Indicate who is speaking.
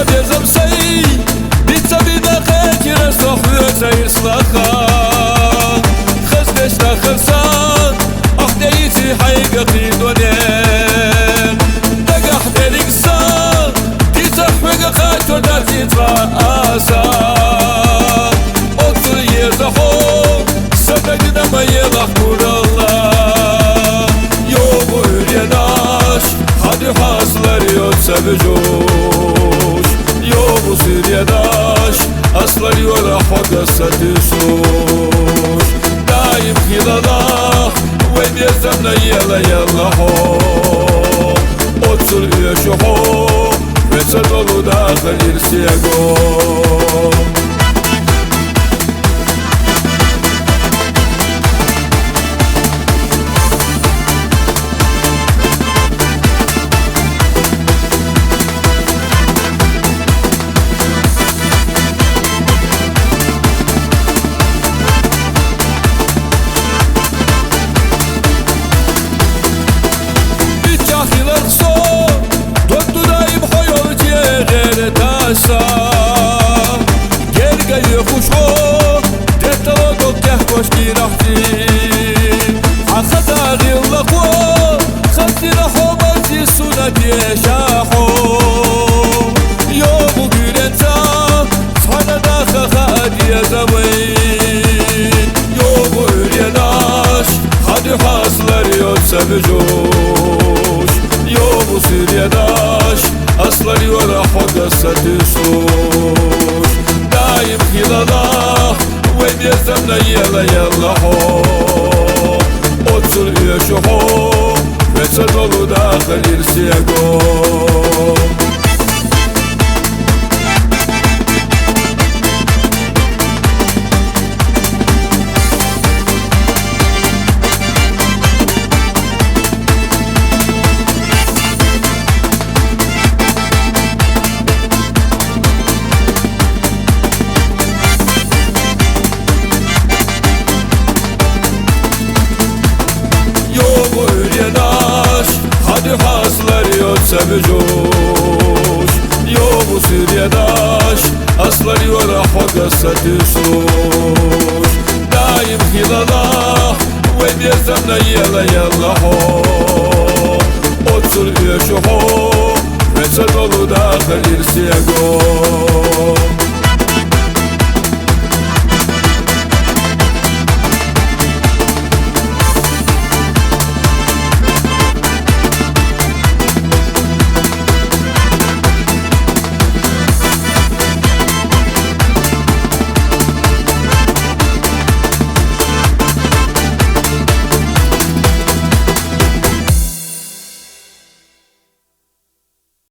Speaker 1: Bierzem sei, bitte wieder Kekir, es doch wird sei Islacha. Khasdeshna khirsan, ach deiti haygati donen. Dagah delik san, titahweg khator dar titrasa. Otur yezaho, sabagna ma yelach kurallah. Yom uyanash, hadi haslar yot sebejosh. يوم سيريداش أصلي ولا حاجة ستشوش دايم خلاله وين يزمنا يلا هو أتصل يشوفه بتصدلوا داخل يرسيقو Gergay khusho tetalo dokah koshki rahti akhata ghilqo khatina hobati sunati shaho yom gurenta sanada khadi zamin yom uriyanash hadi haslar yot sebejosh yom siriyadash أصلي ولا حاجة ستشوش دايم خلاله وين يزمنا يلا هو أتصل يشوفه بتصدلوا داخل يرسيقو Hadi haslar yot sebejosh Yom siriyadash Aslar yola hoga satishlosh Daim khilalah Wem yezamna yalla ho Otsul yeshoho Vetzadolu dakhil irsiyago